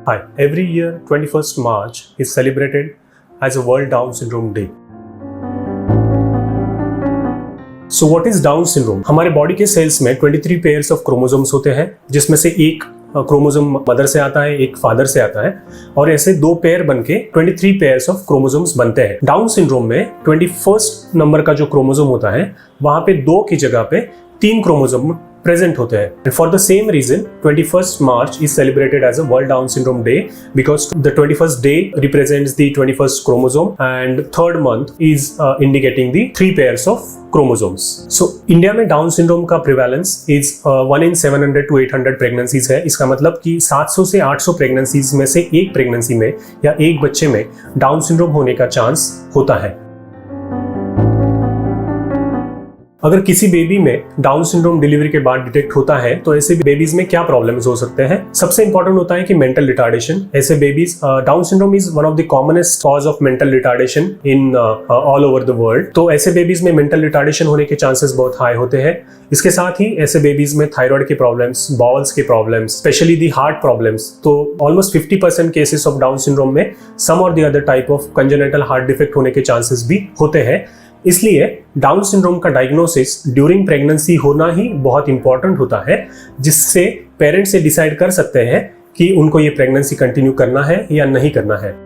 Hi, every year 21st March is celebrated as a World Down Syndrome Day. So what is Down syndrome? हमारे body के sales में 23 pairs of chromosomes होते हैं, जिसमें से एक क्रोमोसोम मदर से आता है, एक फादर से आता है, और ऐसे दो पेयर बनके 23 पेयर्स ऑफ क्रोमोसोम्स बनते हैं। डाउन सिंड्रोम में 21st नंबर का जो क्रोमोसोम होता है, वहां पे 2 की जगह पे 3 क्रोमोसोम प्रेजेंट होते हैं। And for the same reason, 21st March is celebrated as a World Down Syndrome Day because the 21st day represents the 21st chromosome and third month is indicating the 3 pairs of chromosomes. So India में down syndrome का prevalence is 1 in 700 to 800 pregnancies है। इसका मतलब कि 700 से 800 pregnancies में से एक प्रेगनेंसी में या एक बच्चे में डाउन सिंड्रोम होने का चांस होता है। अगर किसी बेबी में डाउन सिंड्रोम डिलीवरी के बाद डिटेक्ट होता है तो ऐसे बेबीज में क्या प्रॉब्लम्स हो सकते हैं? सबसे इंपॉर्टेंट होता है कि मेंटल रिटार्डेशन। ऐसे babies down syndrome is one of the commonest cause of mental retardation in all over the world. तो ऐसे बेबीज में मेंटल रिटार्डेशन होने के चांसेस बहुत हाई होते हैं। इसके साथ ही ऐसे बेबीज में थायराइड के प्रॉब्लम्स, बाउल्स के problems, specially the heart problems. तो almost 50% cases of down syndrome में some or the other type of congenital heart defect होने के चांसेस भी होते हैं। इसलिए डाउन सिंड्रोम का डायग्नोसिस ड्यूरिंग प्रेगनेंसी होना ही बहुत इंपॉर्टेंट होता है, जिससे पेरेंट्स से डिसाइड कर सकते हैं कि उनको ये प्रेगनेंसी कंटिन्यू करना है या नहीं करना है।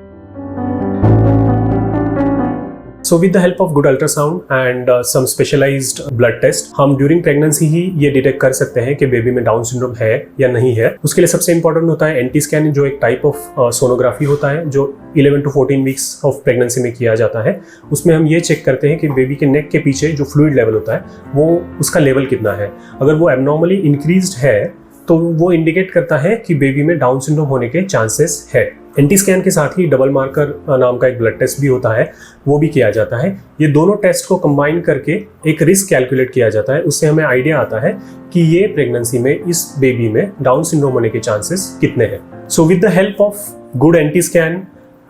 So with the help of good ultrasound and some specialized blood test, हम ड्यूरिंग प्रेगनेंसी ही ये डिटेक्ट कर सकते हैं कि बेबी में डाउन सिंड्रोम है या नहीं है। उसके लिए सबसे इंपॉर्टेंट होता है एंटी स्कैन, जो एक टाइप ऑफ सोनोग्राफी होता है जो 11 to 14 वीक्स ऑफ प्रेगनेंसी में किया जाता है। उसमें हम ये चेक करते हैं कि बेबी के नेक के पीछे जो फ्लूइड लेवल होता है वो उसका लेवल कितना है। अगर वो एबनॉर्मली इंक्रीज्ड है तो वो इंडिकेट करता है कि बेबी में डाउन सिंड्रोम होने के चांसेस है। एंटी स्कैन के साथ ही डबल मार्कर नाम का एक ब्लड टेस्ट भी होता है, वो भी किया जाता है। ये दोनों टेस्ट को कंबाइन करके एक रिस्क कैलकुलेट किया जाता है। उससे हमें आइडिया आता है कि ये प्रेगनेंसी में इस बेबी में डाउन सिंड्रोम होने के चांसेस कितने हैं। So with the help of good NT scan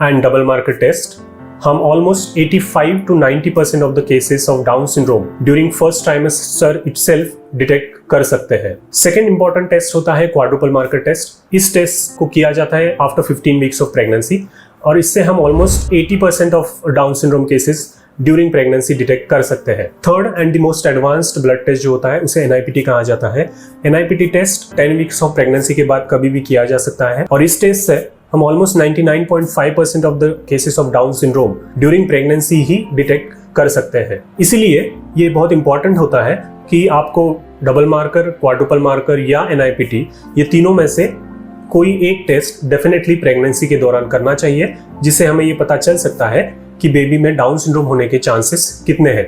and double marker test हम almost 85 to 90% of the cases of down syndrome during first trimester itself detect कर सकते हैं। सेकेंड इंपॉर्टेंट टेस्ट होता है क्वाड्रुपल मार्कर टेस्ट। इस test को किया जाता है आफ्टर 15 वीक्स ऑफ प्रेगनेंसी, और इससे हम almost 80% of down syndrome cases during pregnancy detect कर सकते हैं। Third and the most advanced blood test जो होता है उसे NIPT कहा जाता है। NIPT test 10 weeks of pregnancy के बाद कभी भी किया जा सकता है, और इस टेस्ट से हम almost 99.5% of the cases of down syndrome during pregnancy he detect कर सकते हैं। इसीलिए ये बहुत इंपॉर्टेंट होता है कि आपको डबल मार्कर, क्वाड्रुपल मार्कर या NIPT, ये तीनों में से कोई एक टेस्ट डेफिनेटली प्रेगनेंसी के दौरान करना चाहिए, जिससे हमें ये पता चल सकता है कि बेबी में डाउन सिंड्रोम होने के चांसेस कितने हैं।